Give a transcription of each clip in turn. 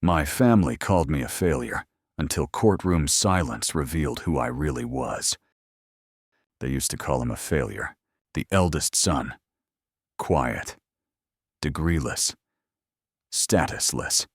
My family called me a failure until courtroom silence revealed who I really was. They used to call him a failure, the eldest son. Quiet, degreeless, statusless.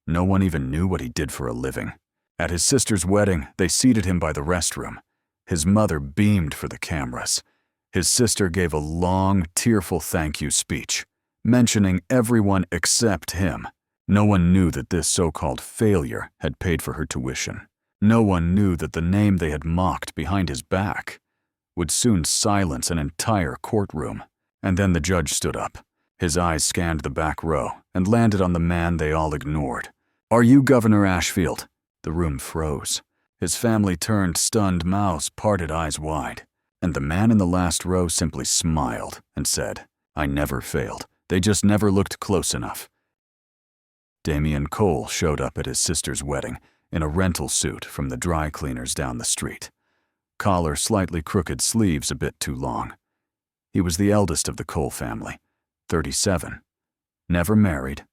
No one even knew what he did for a living. At his sister's wedding, they seated him by the restroom. His mother beamed for the cameras. His sister gave a long, tearful thank you speech, mentioning everyone except him. No one knew that this so-called failure had paid for her tuition. No one knew that the name they had mocked behind his back would soon silence an entire courtroom. And then the judge stood up. His eyes scanned the back row and landed on the man they all ignored. "Are you Governor Ashfield?" The room froze. His family turned, stunned mouths, parted eyes wide. And the man in the last row simply smiled and said, "I never failed. They just never looked close enough." Damian Cole showed up at his sister's wedding in a rental suit from the dry cleaners down the street. Collar slightly crooked, sleeves a bit too long. He was the eldest of the Cole family, 37. Never married,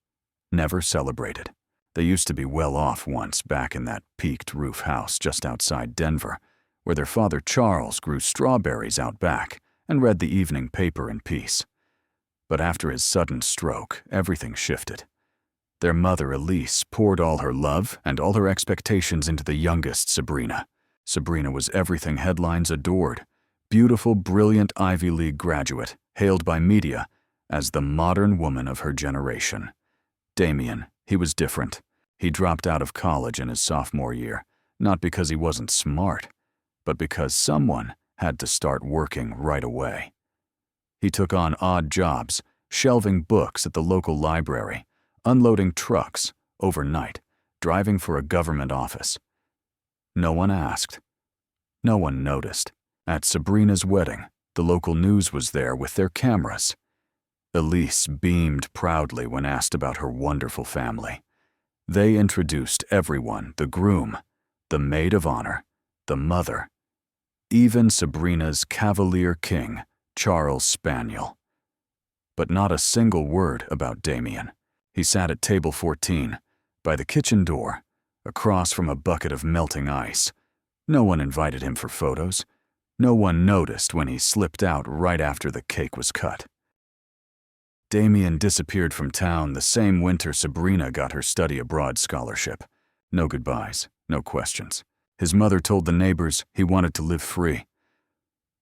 never celebrated. They used to be well off once back in that peaked roof house just outside Denver, where their father Charles grew strawberries out back and read the evening paper in peace. But after his sudden stroke, everything shifted. Their mother Elise poured all her love and all her expectations into the youngest Sabrina. Sabrina was everything headlines adored. Beautiful, brilliant Ivy League graduate, hailed by media as the modern woman of her generation. Damian, he was different. He dropped out of college in his sophomore year, not because he wasn't smart, but because someone had to start working right away. He took on odd jobs, shelving books at the local library, unloading trucks overnight, driving for a government office. No one asked. No one noticed. At Sabrina's wedding, the local news was there with their cameras. Elise beamed proudly when asked about her wonderful family. They introduced everyone, the groom, the maid of honor, the mother, even Sabrina's Cavalier King, Charles Spaniel. But not a single word about Damian. He sat at table 14, by the kitchen door, across from a bucket of melting ice. No one invited him for photos. No one noticed when he slipped out right after the cake was cut. Damian disappeared from town the same winter Sabrina got her study abroad scholarship. No goodbyes, no questions. His mother told the neighbors he wanted to live free.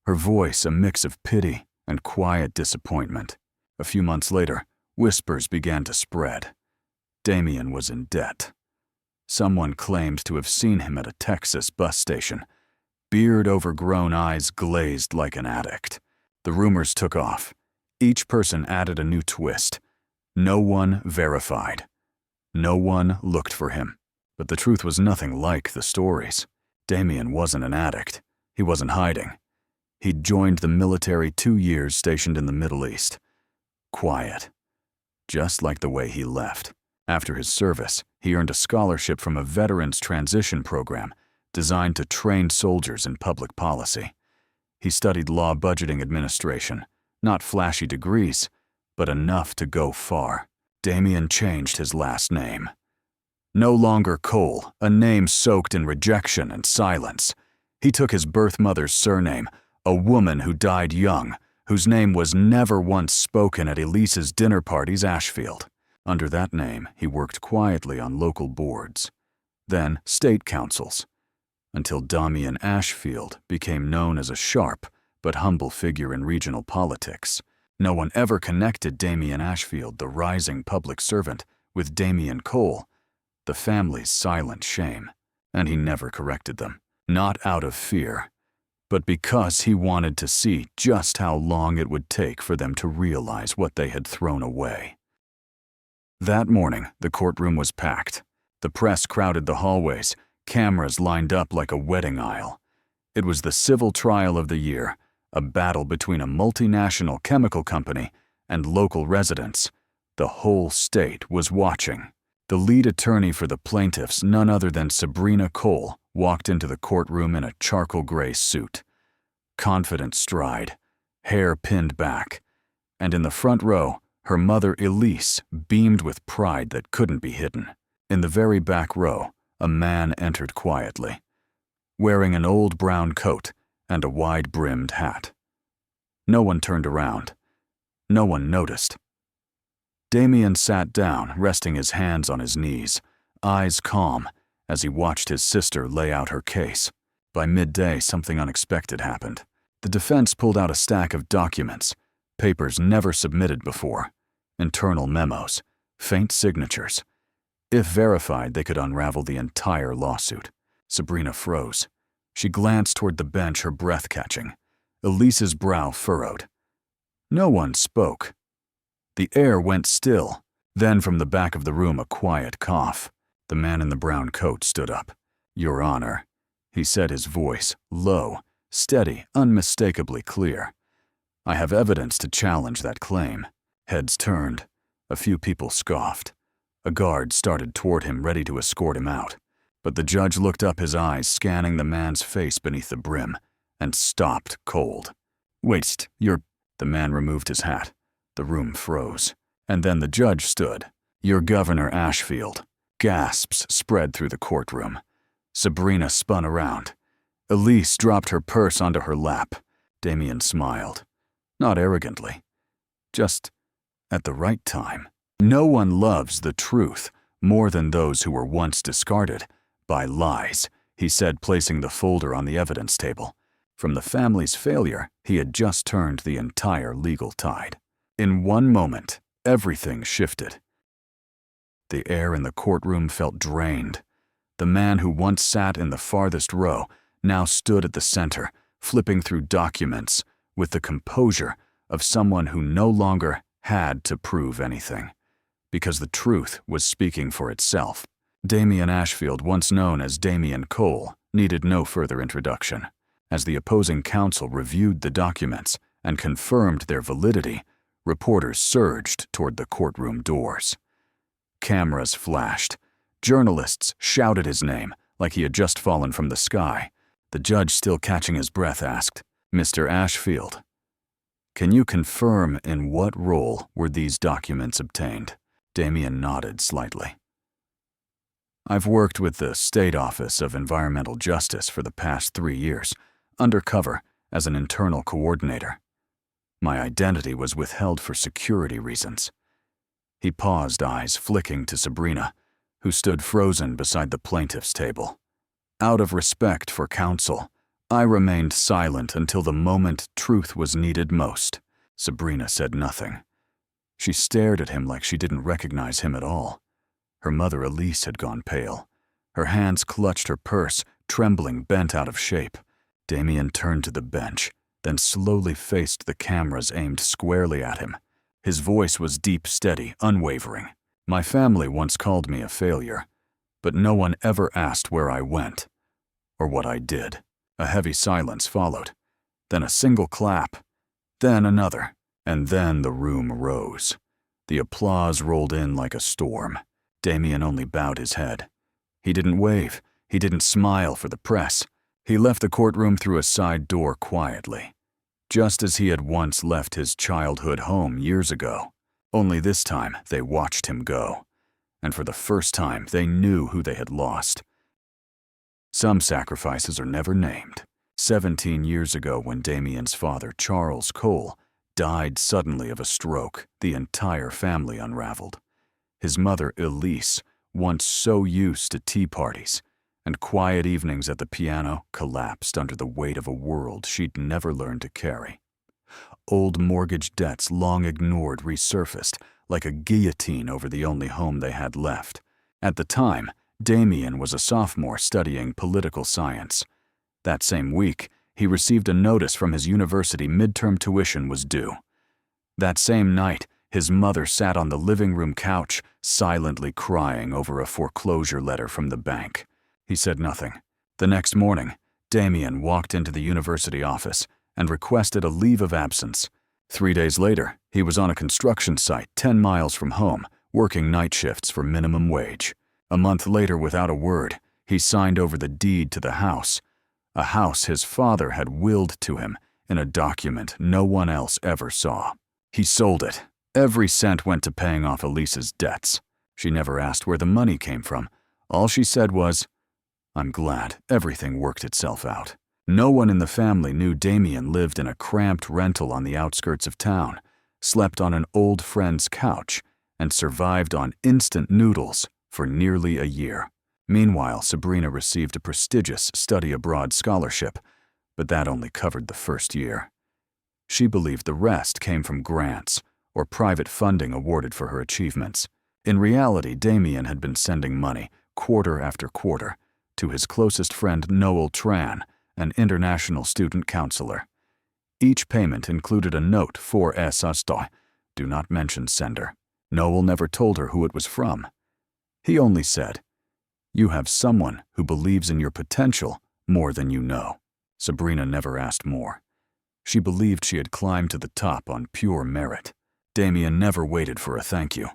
Her voice a mix of pity and quiet disappointment. A few months later, whispers began to spread. Damian was in debt. Someone claimed to have seen him at a Texas bus station, beard overgrown, eyes glazed like an addict. The rumors took off. Each person added a new twist. No one verified. No one looked for him. But the truth was nothing like the stories. Damian wasn't an addict. He wasn't hiding. He'd joined the military 2 years stationed in the Middle East. Quiet. Just like the way he left. After his service, he earned a scholarship from a veterans transition program designed to train soldiers in public policy. He studied law budgeting administration, not flashy degrees, but enough to go far. Damian changed his last name. No longer Cole, a name soaked in rejection and silence. He took his birth mother's surname, a woman who died young, whose name was never once spoken at Elise's dinner parties Ashfield. Under that name, he worked quietly on local boards, then state councils, until Damian Ashfield became known as a sharp but humble figure in regional politics. No one ever connected Damian Ashfield, the rising public servant, with Damian Cole, the family's silent shame, and he never corrected them, not out of fear, but because he wanted to see just how long it would take for them to realize what they had thrown away. That morning, the courtroom was packed. The press crowded the hallways, cameras lined up like a wedding aisle. It was the civil trial of the year, a battle between a multinational chemical company and local residents. The whole state was watching. The lead attorney for the plaintiffs, none other than Sabrina Cole, walked into the courtroom in a charcoal gray suit. Confident stride, hair pinned back, and in the front row, her mother Elise beamed with pride that couldn't be hidden. In the very back row, a man entered quietly, wearing an old brown coat and a wide-brimmed hat. No one turned around. No one noticed. Damian sat down, resting his hands on his knees, eyes calm, as he watched his sister lay out her case. By midday, something unexpected happened. The defense pulled out a stack of documents, papers never submitted before, internal memos, faint signatures. If verified, they could unravel the entire lawsuit. Sabrina froze. She glanced toward the bench, her breath catching. Elise's brow furrowed. No one spoke. The air went still. Then from the back of the room, a quiet cough. The man in the brown coat stood up. "Your Honor," he said, his voice low, steady, unmistakably clear. "I have evidence to challenge that claim." Heads turned. A few people scoffed. A guard started toward him, ready to escort him out. But the judge looked up, his eyes scanning the man's face beneath the brim, and stopped cold. "Wait, you're—" The man removed his hat. The room froze. And then the judge stood. "You're Governor Ashfield." Gasps spread through the courtroom. Sabrina spun around. Elise dropped her purse onto her lap. Damian smiled. Not arrogantly. Just at the right time. No one loves the truth more than those who were once discarded by lies, he said, placing the folder on the evidence table. From the family's failure, he had just turned the entire legal tide. In one moment, everything shifted. The air in the courtroom felt drained. The man who once sat in the farthest row now stood at the center, flipping through documents with the composure of someone who no longer had to prove anything, because the truth was speaking for itself. Damian Ashfield, once known as Damian Cole, needed no further introduction. As the opposing counsel reviewed the documents and confirmed their validity, reporters surged toward the courtroom doors. Cameras flashed. Journalists shouted his name like he had just fallen from the sky. The judge, still catching his breath, asked, "Mr. Ashfield, can you confirm in what role were these documents obtained?" Damian nodded slightly. "I've worked with the State Office of Environmental Justice for the past 3 years, undercover as an internal coordinator. My identity was withheld for security reasons." He paused, eyes flicking to Sabrina, who stood frozen beside the plaintiff's table. "Out of respect for counsel, I remained silent until the moment truth was needed most." Sabrina said nothing. She stared at him like she didn't recognize him at all. Her mother, Elise, had gone pale. Her hands clutched her purse, trembling, bent out of shape. Damian turned to the bench, then slowly faced the cameras aimed squarely at him. His voice was deep, steady, unwavering. "My family once called me a failure, but no one ever asked where I went or what I did." A heavy silence followed, then a single clap, then another, and then the room rose. The applause rolled in like a storm. Damian only bowed his head. He didn't wave, he didn't smile for the press. He left the courtroom through a side door quietly, just as he had once left his childhood home years ago. Only this time they watched him go, and for the first time they knew who they had lost. Some sacrifices are never named. 17 years ago, when Damian's father, Charles Cole, died suddenly of a stroke, the entire family unraveled. His mother, Elise, once so used to tea parties and quiet evenings at the piano, collapsed under the weight of a world she'd never learned to carry. Old mortgage debts long ignored resurfaced like a guillotine over the only home they had left. At the time, Damian was a sophomore studying political science. That same week, he received a notice from his university midterm tuition was due. That same night, his mother sat on the living room couch, silently crying over a foreclosure letter from the bank. He said nothing. The next morning, Damian walked into the university office and requested a leave of absence. 3 days later, he was on a construction site 10 miles from home, working night shifts for minimum wage. A month later, without a word, he signed over the deed to the house, a house his father had willed to him in a document no one else ever saw. He sold it. Every cent went to paying off Elise's debts. She never asked where the money came from. All she said was, "I'm glad everything worked itself out." No one in the family knew Damian lived in a cramped rental on the outskirts of town, slept on an old friend's couch, and survived on instant noodles for nearly a year. Meanwhile, Sabrina received a prestigious study abroad scholarship, but that only covered the first year. She believed the rest came from grants or private funding awarded for her achievements. In reality, Damian had been sending money, quarter after quarter, to his closest friend Noel Tran, an international student counselor. Each payment included a note for Astoy, "Do not mention sender." Noel never told her who it was from. He only said, "You have someone who believes in your potential more than you know." Sabrina never asked more. She believed she had climbed to the top on pure merit. Damian never waited for a thank you.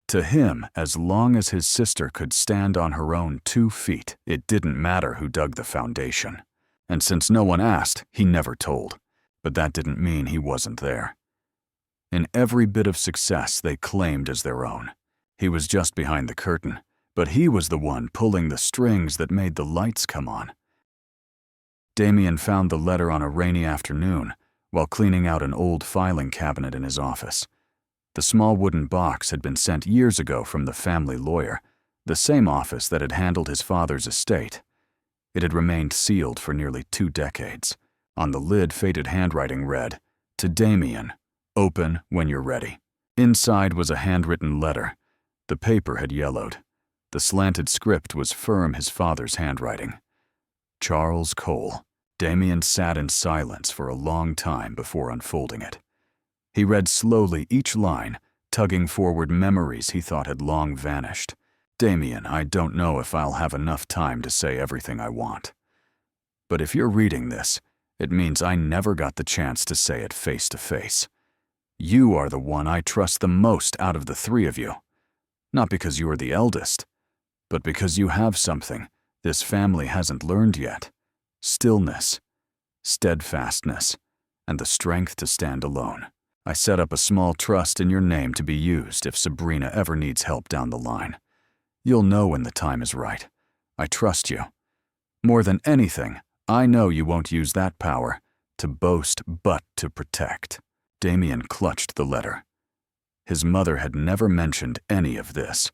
To him, as long as his sister could stand on her own 2 feet, it didn't matter who dug the foundation. And since no one asked, he never told. But that didn't mean he wasn't there. In every bit of success they claimed as their own. He was just behind the curtain, but he was the one pulling the strings that made the lights come on. Damian found the letter on a rainy afternoon while cleaning out an old filing cabinet in his office. The small wooden box had been sent years ago from the family lawyer, the same office that had handled his father's estate. It had remained sealed for nearly 2 decades. On the lid, faded handwriting read, "To Damian, open when you're ready." Inside was a handwritten letter. The paper had yellowed. The slanted script was firm his father's handwriting. Charles Cole. Damian sat in silence for a long time before unfolding it. He read slowly each line, tugging forward memories he thought had long vanished. "Damian, I don't know if I'll have enough time to say everything I want. But if you're reading this, it means I never got the chance to say it face to face. You are the one I trust the most out of the 3 of you. Not because you are the eldest, but because you have something this family hasn't learned yet. Stillness, steadfastness, and the strength to stand alone. I set up a small trust in your name to be used if Sabrina ever needs help down the line. You'll know when the time is right. I trust you. More than anything, I know you won't use that power to boast but to protect." Damian clutched the letter. His mother had never mentioned any of this.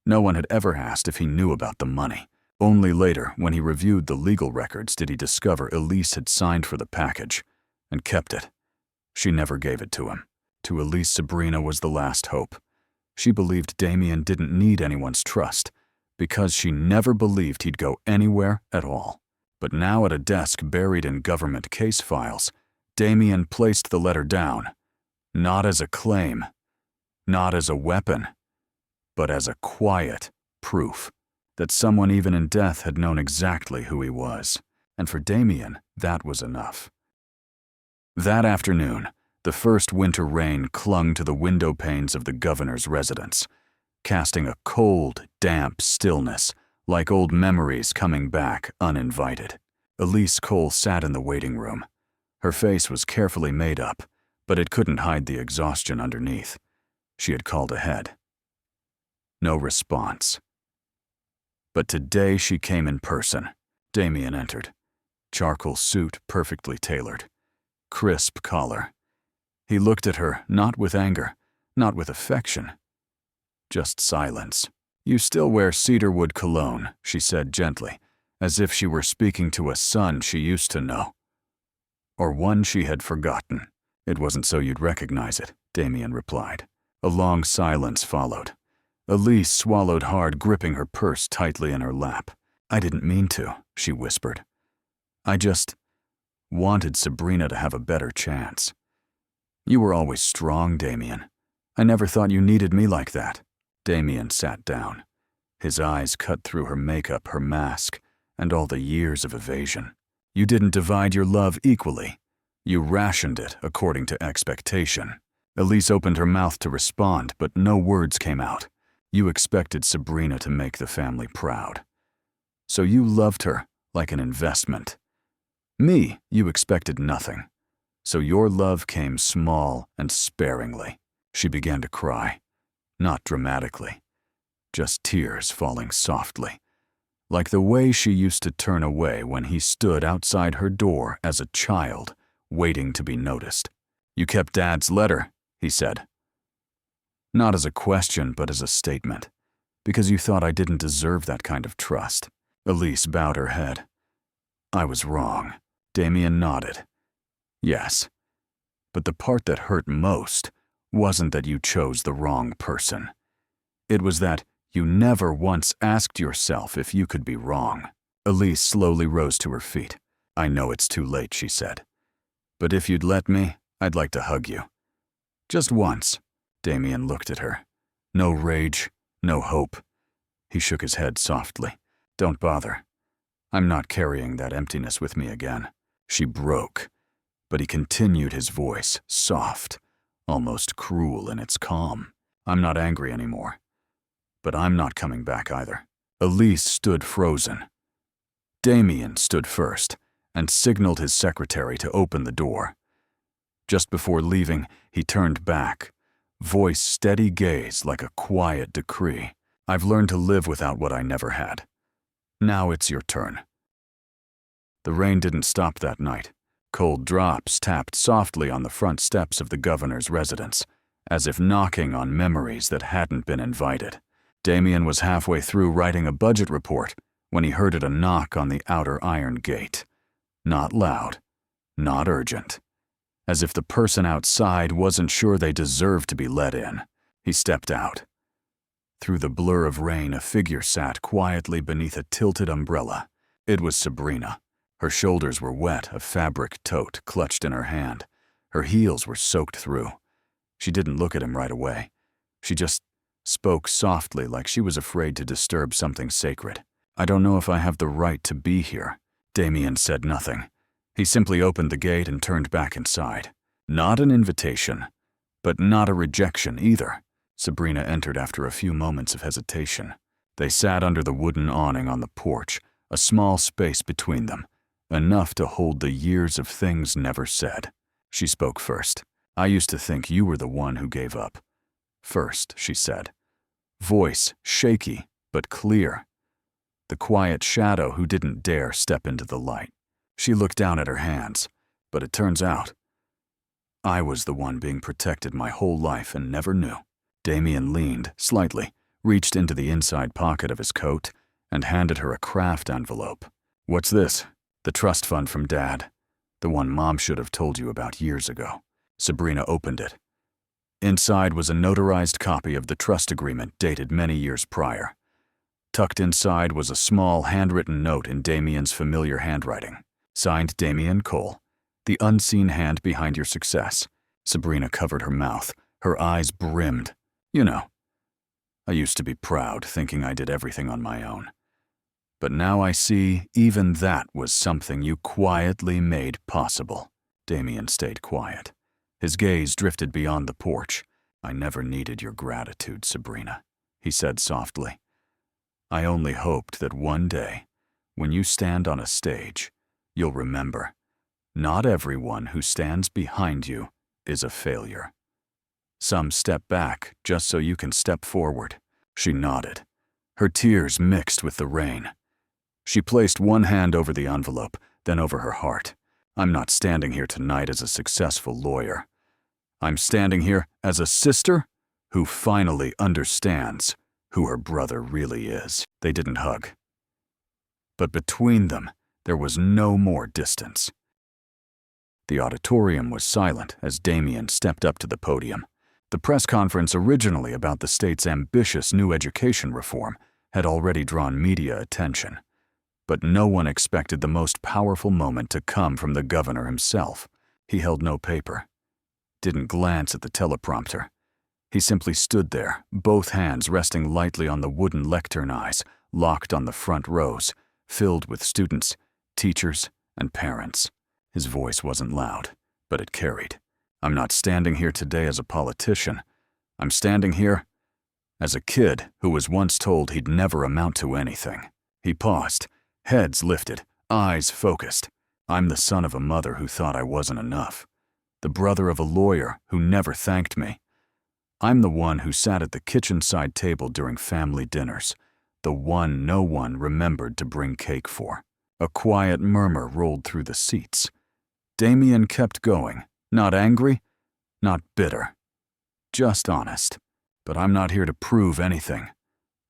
No one had ever asked if he knew about the money. Only later, when he reviewed the legal records, did he discover Elise had signed for the package and kept it. She never gave it to him. To Elise, Sabrina was the last hope. She believed Damian didn't need anyone's trust because she never believed he'd go anywhere at all. But now at a desk buried in government case files, Damian placed the letter down, not as a claim, not as a weapon, but as a quiet proof that someone even in death had known exactly who he was. And for Damian, that was enough. That afternoon, the first winter rain clung to the window panes of the governor's residence, casting a cold, damp stillness, like old memories coming back uninvited. Elise Cole sat in the waiting room. Her face was carefully made up, but it couldn't hide the exhaustion underneath. She had called ahead. No response. But today she came in person. Damian entered. Charcoal suit perfectly tailored. Crisp collar. He looked at her, not with anger, not with affection. Just silence. "You still wear cedarwood cologne," she said gently, as if she were speaking to a son she used to know. Or one she had forgotten. "It wasn't so you'd recognize it," Damian replied. A long silence followed. Elise swallowed hard, gripping her purse tightly in her lap. "I didn't mean to," she whispered. "I just wanted Sabrina to have a better chance. You were always strong, Damian. I never thought you needed me like that." Damian sat down. His eyes cut through her makeup, her mask, and all the years of evasion. "You didn't divide your love equally. You rationed it according to expectation." Elise opened her mouth to respond, but no words came out. "You expected Sabrina to make the family proud. So you loved her like an investment. Me, you expected nothing. So your love came small and sparingly." She began to cry, not dramatically, just tears falling softly, like the way she used to turn away when he stood outside her door as a child, waiting to be noticed. "You kept Dad's letter," he said. Not as a question, but as a statement. "Because you thought I didn't deserve that kind of trust." Elise bowed her head. "I was wrong." Damian nodded. "Yes. But the part that hurt most wasn't that you chose the wrong person. It was that you never once asked yourself if you could be wrong." Elise slowly rose to her feet. "I know it's too late," she said. "But if you'd let me, I'd like to hug you. Just once." Damian looked at her. No rage, no hope. He shook his head softly. "Don't bother. I'm not carrying that emptiness with me again." She broke, but he continued, his voice soft, almost cruel in its calm. "I'm not angry anymore. But I'm not coming back either." Elise stood frozen. Damian stood first and signaled his secretary to open the door. Just before leaving, he turned back, voice steady, gaze like a quiet decree. "I've learned to live without what I never had. Now it's your turn." The rain didn't stop that night. Cold drops tapped softly on the front steps of the governor's residence, as if knocking on memories that hadn't been invited. Damian was halfway through writing a budget report when he heard a knock on the outer iron gate. Not loud, not urgent. As if the person outside wasn't sure they deserved to be let in. He stepped out. Through the blur of rain, a figure sat quietly beneath a tilted umbrella. It was Sabrina. Her shoulders were wet, a fabric tote clutched in her hand. Her heels were soaked through. She didn't look at him right away. She just spoke softly, like she was afraid to disturb something sacred. "I don't know if I have the right to be here." Damian said nothing. He simply opened the gate and turned back inside. Not an invitation, but not a rejection either. Sabrina entered after a few moments of hesitation. They sat under the wooden awning on the porch, a small space between them, enough to hold the years of things never said. She spoke first. "I used to think you were the one who gave up." "First," she said. Voice shaky, but clear. The quiet shadow who didn't dare step into the light. She looked down at her hands, but it turns out I was the one being protected my whole life and never knew. Damian leaned slightly, reached into the inside pocket of his coat, and handed her a craft envelope. "What's this?" "The trust fund from Dad. The one Mom should have told you about years ago." Sabrina opened it. Inside was a notarized copy of the trust agreement dated many years prior. Tucked inside was a small handwritten note in Damian's familiar handwriting. Signed Damian Cole, the unseen hand behind your success. Sabrina covered her mouth. Her eyes brimmed. "You know, I used to be proud, thinking I did everything on my own. But now I see even that was something you quietly made possible." Damian stayed quiet. His gaze drifted beyond the porch. "I never needed your gratitude, Sabrina," he said softly. "I only hoped that one day, when you stand on a stage, you'll remember, not everyone who stands behind you is a failure. Some step back just so you can step forward." She nodded. Her tears mixed with the rain. She placed one hand over the envelope, then over her heart. "I'm not standing here tonight as a successful lawyer. I'm standing here as a sister who finally understands who her brother really is." They didn't hug. But between them, there was no more distance. The auditorium was silent as Damian stepped up to the podium. The press conference, originally about the state's ambitious new education reform, had already drawn media attention. But no one expected the most powerful moment to come from the governor himself. He held no paper, didn't glance at the teleprompter. He simply stood there, both hands resting lightly on the wooden lectern eyes, locked on the front rows, filled with students, teachers, and parents. His voice wasn't loud, but it carried. "I'm not standing here today as a politician. I'm standing here as a kid who was once told he'd never amount to anything." He paused, heads lifted, eyes focused. "I'm the son of a mother who thought I wasn't enough. The brother of a lawyer who never thanked me. I'm the one who sat at the kitchen-side table during family dinners, the one no one remembered to bring cake for. A quiet murmur rolled through the seats. Damian kept going, not angry, not bitter, just honest. But I'm not here to prove anything,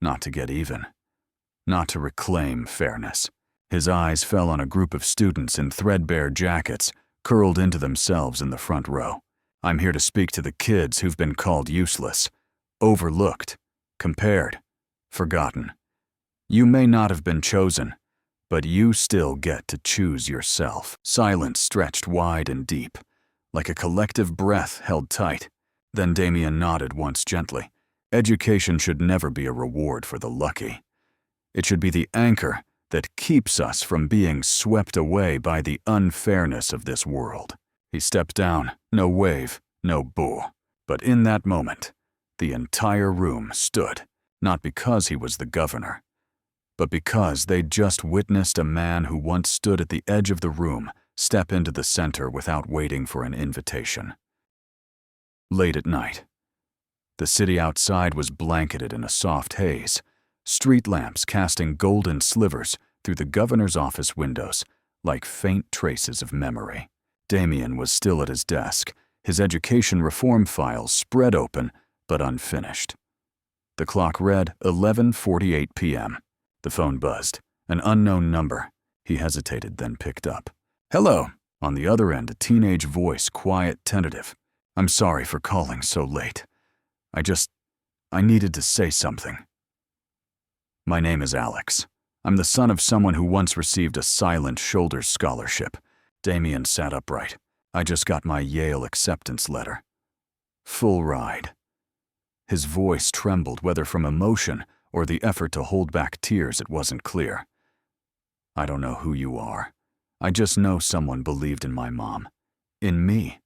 not to get even, not to reclaim fairness. His eyes fell on a group of students in threadbare jackets, curled into themselves in the front row. I'm here to speak to the kids who've been called useless, overlooked, compared, forgotten. You may not have been chosen, but you still get to choose yourself. Silence stretched wide and deep, like a collective breath held tight. Then Damian nodded once gently. Education should never be a reward for the lucky. It should be the anchor that keeps us from being swept away by the unfairness of this world. He stepped down, no wave, no boo. But in that moment, the entire room stood, not because he was the governor, but because they'd just witnessed a man who once stood at the edge of the room step into the center without waiting for an invitation. Late at night, the city outside was blanketed in a soft haze, street lamps casting golden slivers through the governor's office windows like faint traces of memory. Damian was still at his desk, his education reform files spread open but unfinished. The clock read 11:48 p.m. The phone buzzed, an unknown number. He hesitated, then picked up. "Hello." On the other end, a teenage voice, quiet, tentative. "I'm sorry for calling so late. I needed to say something." "My name is Alex. I'm the son of someone who once received a Silent Shoulders scholarship." Damian sat upright. "I just got my Yale acceptance letter. Full ride." His voice trembled, whether from emotion or the effort to hold back tears, it wasn't clear. "I don't know who you are. I just know someone believed in my mom. In me,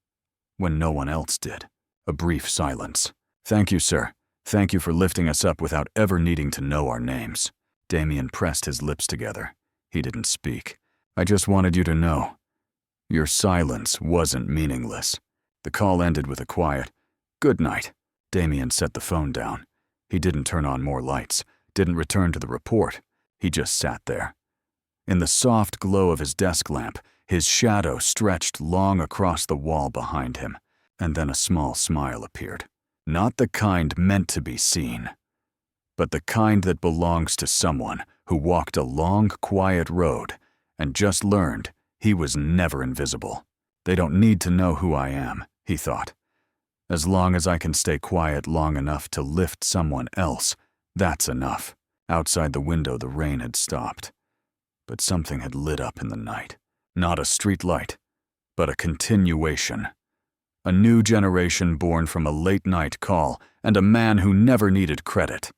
when no one else did." A brief silence. "Thank you, sir. Thank you for lifting us up without ever needing to know our names." Damian pressed his lips together. He didn't speak. "I just wanted you to know. Your silence wasn't meaningless." The call ended with a quiet, "Good night." Damian set the phone down. He didn't turn on more lights, didn't return to the report. He just sat there. In the soft glow of his desk lamp, his shadow stretched long across the wall behind him, and then a small smile appeared. Not the kind meant to be seen, but the kind that belongs to someone who walked a long, quiet road and just learned he was never invisible. "They don't need to know who I am," he thought. "As long as I can stay quiet long enough to lift someone else, that's enough." Outside the window, the rain had stopped, but something had lit up in the night. Not a street light, but a continuation. A new generation born from a late-night call and a man who never needed credit.